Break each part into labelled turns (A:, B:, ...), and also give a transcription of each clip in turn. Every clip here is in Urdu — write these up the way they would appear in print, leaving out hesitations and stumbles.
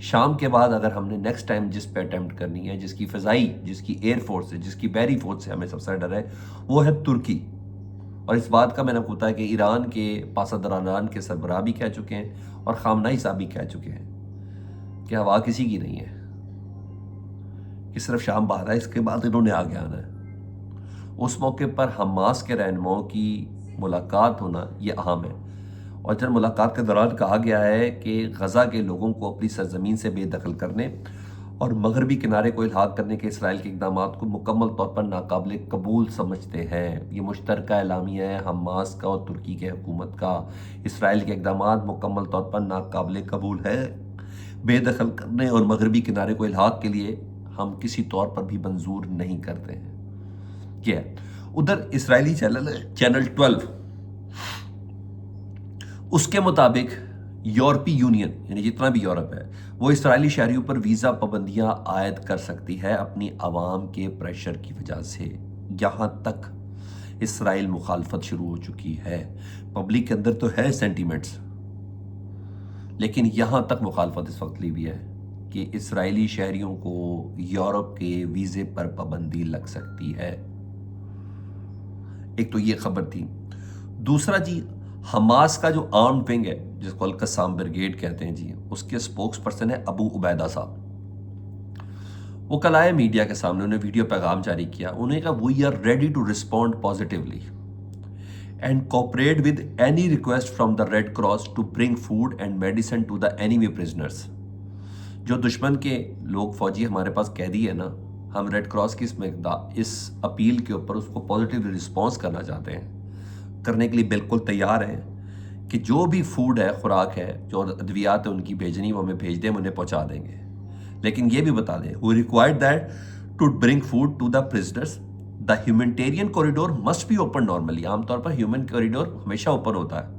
A: شام کے بعد اگر ہم نے نیکسٹ ٹائم جس پہ اٹیمپٹ کرنی ہے، جس کی فضائی، جس کی ایئر فورس سے، جس کی بحری فورس سے ہمیں سب سے ڈر ہے، وہ ہے ترکی. اور اس بات کا میں نے آپ کو بتایا کہ ایران کے پاسداران کے سربراہ بھی کہہ چکے ہیں اور خامنہئی صاحب بھی کہہ چکے ہیں کہ ہوا کسی کی نہیں ہے، کہ صرف شام بعد ہے، اس کے بعد انہوں نے آگے آنا ہے. اس موقع پر حماس کے رہنماؤں کی ملاقات ہونا یہ اہم ہے. اور جب ملاقات کے دوران کہا گیا ہے کہ غزہ کے لوگوں کو اپنی سرزمین سے بے دخل کرنے اور مغربی کنارے کو الحاق کرنے کے اسرائیل کے اقدامات کو مکمل طور پر ناقابل قبول سمجھتے ہیں. یہ مشترکہ اعلامیہ ہے حماس کا اور ترکی کے حکومت کا. اسرائیل کے اقدامات مکمل طور پر ناقابل قبول ہے. بے دخل کرنے اور مغربی کنارے کو الحاق کے لیے ہم کسی طور پر بھی منظور نہیں کرتے ہیں. کیا ادھر اسرائیلی چینل ہے چینل 12، اس کے مطابق یورپی یونین یعنی جتنا بھی یورپ ہے وہ اسرائیلی شہریوں پر ویزا پابندیاں عائد کر سکتی ہے اپنی عوام کے پریشر کی وجہ سے. یہاں تک اسرائیل مخالفت شروع ہو چکی ہے. پبلک کے اندر تو ہے سینٹیمنٹس، لیکن یہاں تک مخالفت اس وقت لی ہوئی ہے کہ اسرائیلی شہریوں کو یورپ کے ویزے پر پابندی لگ سکتی ہے. ایک تو یہ خبر تھی. دوسرا جی، حماس کا جو آرم ونگ ہے جس کو القسام بریگیڈ کہتے ہیں جی، اس کے سپوکس پرسن ہے ابو عبیدہ صاحب. وہ کل آئے میڈیا کے سامنے، انہیں ویڈیو پیغام جاری کیا. انہوں نے کہا we are ready to respond positively and cooperate with any request from the Red Cross to bring food and medicine to the enemy prisoners. جو دشمن کے لوگ فوجی ہمارے پاس قیدی ہے نا، ہم ریڈ کراس کی اس اپیل کے اوپر اس کو پازیٹیو رسپانس کرنا چاہتے ہیں، کرنے کے لیے بالکل تیار ہیں کہ جو بھی فوڈ ہے، خوراک ہے، جو ادویات ہیں ان کی بھیجنی وہ ہمیں بھیج دیں، ہم انہیں پہنچا دیں گے. لیکن یہ بھی بتا دیں we required that to bring food to the prisoners. The humanitarian corridor must be open normally. عام طور پر ہیومن کوریڈور ہمیشہ اوپن ہوتا ہے.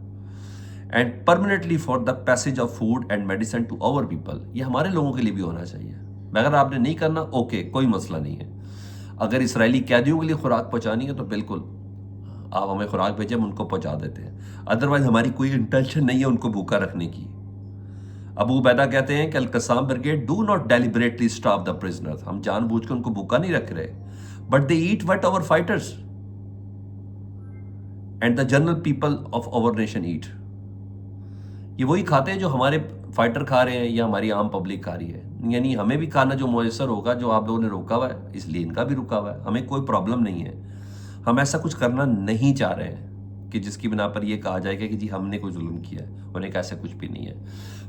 A: And permanently for the passage of food and medicine to our people. یہ ہمارے لوگوں کے لیے بھی ہونا چاہیے. اگر آپ نے نہیں کرنا اوکے، کوئی مسئلہ نہیں ہے. اگر اسرائیلی قیدیوں کے لیے خوراک پہنچانی ہے تو بالکل آپ ہمیں خوراک بھیجیں، ہم ان کو پہنچا دیتے ہیں. ادروائز ہماری کوئی انٹینشن نہیں ہے ان کو بھوکا رکھنے کی. ابو عبیدہ کہتے ہیں کہ Al Qassam brigade do not deliberately starve the prisoners. ہم جان بوجھ کے ان کو بھوکا نہیں رکھ رہے، but they eat what our fighters and the general people of our nation eat. یہ وہی کھاتے ہیں جو ہمارے فائٹر کھا رہے ہیں یا ہماری عام پبلک کھا رہی ہے. یعنی ہمیں بھی کھانا جو میسر ہوگا، جو آپ لوگوں نے روکا ہوا ہے، اس لیے ان کا بھی رکا ہوا ہے. ہمیں کوئی پرابلم نہیں ہے. ہم ایسا کچھ کرنا نہیں چاہ رہے ہیں کہ جس کی بنا پر یہ کہا جائے گا کہ جی ہم نے کوئی ظلم کیا ہے. انہیں ایسا کچھ بھی نہیں ہے.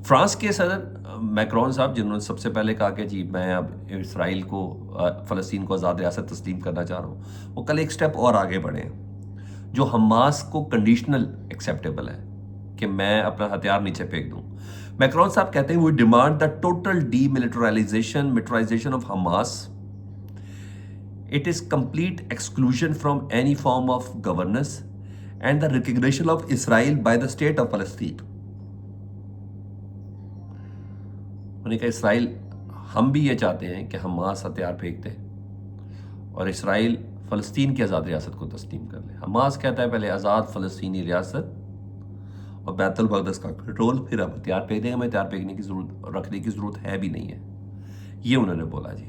A: فرانس کے صدر میکرون صاحب، جنہوں نے سب سے پہلے کہا کہ جی میں اب اسرائیل کو، فلسطین کو آزاد ریاست تسلیم کرنا چاہ رہا ہوں، وہ کل ایک سٹیپ اور آگے بڑھے ہیں جو حماس کو کنڈیشنل ایکسیپٹیبل ہے کہ میں اپنا ہتھیار نیچے پھینک دوں. میکرون صاحب کہتے ہیں we demand the total demilitarization of Hamas. It is complete exclusion from any form of governance and the recognition of Israel by the state of Palestine. انہوں نے کہا اسرائیل، ہم بھی یہ چاہتے ہیں کہ حماس ہتھیار پھینک دے اور اسرائیل فلسطین کی آزاد ریاست کو تسلیم کر لے. حماس کہتا ہے پہلے آزاد فلسطینی ریاست اور بیت المقدس کا کنٹرول، پھر ہم ہتھیار پھینک دیں گے. ہمیں ہتھیار پھینکنے کی ضرورت، رکھنے کی ضرورت ہے بھی نہیں ہے. یہ انہوں نے بولا جی.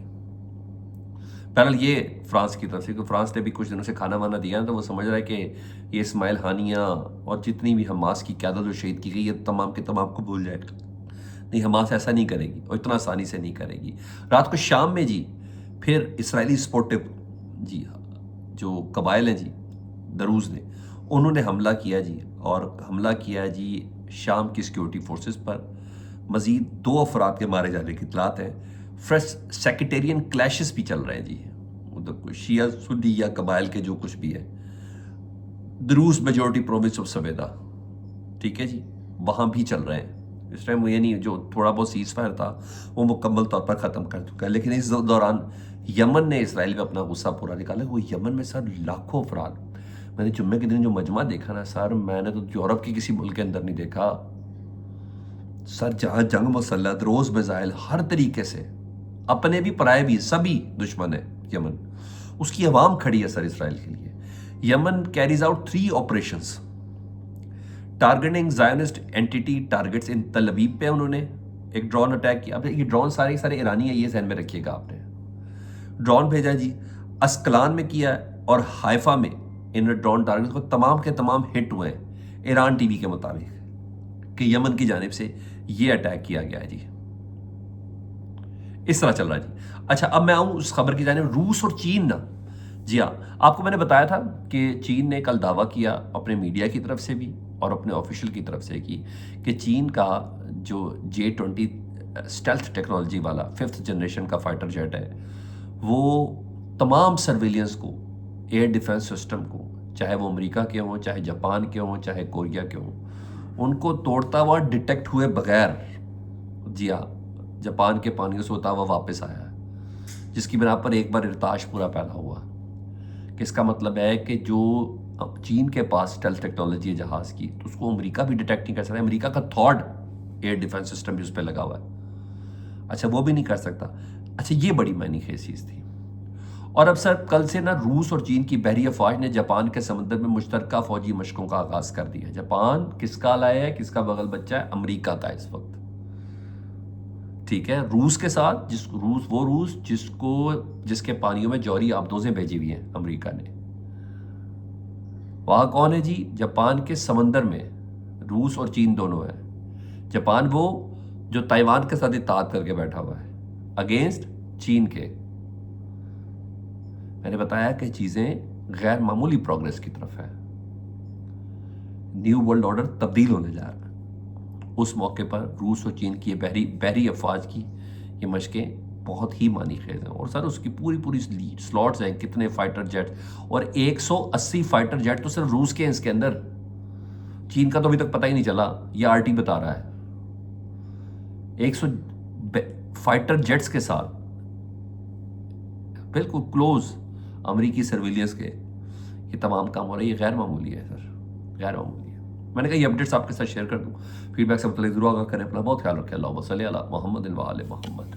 A: بہرحال یہ فرانس کی طرف سے، کہ فرانس نے بھی کچھ دنوں سے کھانا وانا دیا ہے تو وہ سمجھ رہا ہے کہ یہ اسماعیل ہانیہ اور جتنی بھی حماس کی قیادت جو شہید کی گئی ہے تمام کے تمام کو بھول جائے گا. نہیں، حماس ایسا نہیں کرے گی اور اتنا آسانی سے نہیں کرے گی. رات کو شام میں جی پھر اسرائیلی سپورٹو جی جو قبائل ہیں جی، دروز نے، انہوں نے حملہ کیا جی، اور حملہ کیا جی شام کی سیکیورٹی فورسز پر. مزید 2 افراد کے مارے جانے کی اطلاعات ہیں. فریش سیکٹیرین کلیشز بھی چل رہے ہیں جی، ادھر شیعہ سنی یا قبائل کے جو کچھ بھی ہے. دروز میجورٹی پروونس آف سویدا، ٹھیک ہے جی، وہاں بھی چل رہے ہیں اس ٹائم. یعنی جو تھوڑا بہت سیز فائر تھا وہ مکمل طور پر ختم کر چکا ہے. لیکن اس دوران یمن نے اسرائیل پہ اپنا غصہ پورا نکالا. وہ یمن میں سر لاکھوں افراد، میں نے جمعے کے دن جو مجمع دیکھا نا سر، میں نے تو یورپ کے کسی ملک کے اندر نہیں دیکھا سر، جہاں جنگ مسلط، روز میزائل، ہر طریقے سے اپنے بھی پرائے بھی سبھی دشمن ہے یمن. اس کی عوام کھڑی ہے سر اسرائیل کے لیے. Yemen carries out 3 operations targeting Zionist entity targets in Tel Aviv پہ انہوں نے ایک ڈرون اٹیک کیا. اب یہ ڈرون سارے سارے ایرانی ہیں، یہ ذہن میں رکھیے گا آپ نے. ڈرون بھیجا جی، اسکلان میں کیا ہے اور حائفہ میں ان ڈرون ٹارگٹ کو تمام کے تمام ہٹ ہوئے ہیں ایران ٹی وی کے مطابق کہ یمن کی جانب سے یہ اٹیک کیا گیا ہے جی. اس طرح چل رہا ہے جی. اچھا اب میں آؤں اس خبر کی جانب. روس اور چین نا، جی ہاں آپ کو میں نے بتایا تھا کہ چین نے کل دعویٰ کیا اپنے میڈیا کی طرف سے بھی اور اپنے آفیشیل کی طرف سے کی کہ چین کا جو J-20 اسٹیلتھ ٹیکنالوجی والا 5th جنریشن کا فائٹر جیٹ ہے، وہ تمام سرویلینس کو، ایئر ڈیفنس سسٹم کو، چاہے وہ امریکہ کے ہوں، چاہے جاپان کے ہوں، چاہے کوریا کے ہوں، ان کو توڑتا ہوا ڈیٹیکٹ ہوئے بغیر، جی ہاں جاپان کے پانیوں سے ہوتا ہوا واپس آیا ہے، جس کی بنا پر ایک بار ارتاش پورا پیدا ہوا. کہ اس کا مطلب ہے کہ جو چین کے پاس اسٹیلتھ ٹیکنالوجی ہے جہاز کی، تو اس کو امریکہ بھی ڈیٹیکٹ نہیں کر سکتا. امریکہ کا تھرڈ ایئر ڈیفنس سسٹم بھی اس پہ لگا ہوا ہے. اچھا وہ بھی نہیں کر سکتا. اچھا یہ بڑی معنی خیز چیز تھی. اور اب سر کل سے نا روس اور چین کی بحری افواج نے جاپان کے سمندر میں مشترکہ فوجی مشقوں کا آغاز کر دیا. جاپان کس کا لایا ہے، کس کا بغل بچہ ہے؟ امریکہ کا اس وقت. ٹھیک ہے، روس کے ساتھ، روس جس کے پانیوں میں جوہری آبدوزیں بھیجی ہوئی ہیں امریکہ نے. وہاں کون ہے جی؟ جاپان کے سمندر میں روس اور چین دونوں ہیں. جاپان وہ جو تائیوان کے ساتھ اتحاد کر کے بیٹھا ہوا ہے اگینسٹ چین کے. میں نے بتایا کہ چیزیں غیر معمولی پروگریس کی طرف ہے. نیو ورلڈ آرڈر تبدیل ہونے جا رہا ہے. اس موقع پر روس اور چین کی یہ بحری افواج کی یہ مشقیں بہت ہی معنی خیز ہیں. اور سر اس کی پوری سلاٹس ہیں، کتنے فائٹر جیٹ، اور 180 فائٹر جیٹ تو صرف روس کے ہیں اس کے اندر. چین کا تو ابھی تک پتہ ہی نہیں چلا، یہ RT بتا رہا ہے. 100 فائٹر جیٹس کے ساتھ بالکل کلوز امریکی سرویلینس کے یہ تمام کام ہو رہے ہیں. یہ غیر معمولی ہے سر، غیر معمولی ہے. میں نے کہا یہ اپڈیٹس آپ کے ساتھ شیئر کر دوں. فیڈ بیک سے متعلق ضرور آگاہ کریں. اپنا بہت خیال رکھیں. اللہم صلی علی محمد و آل محمد.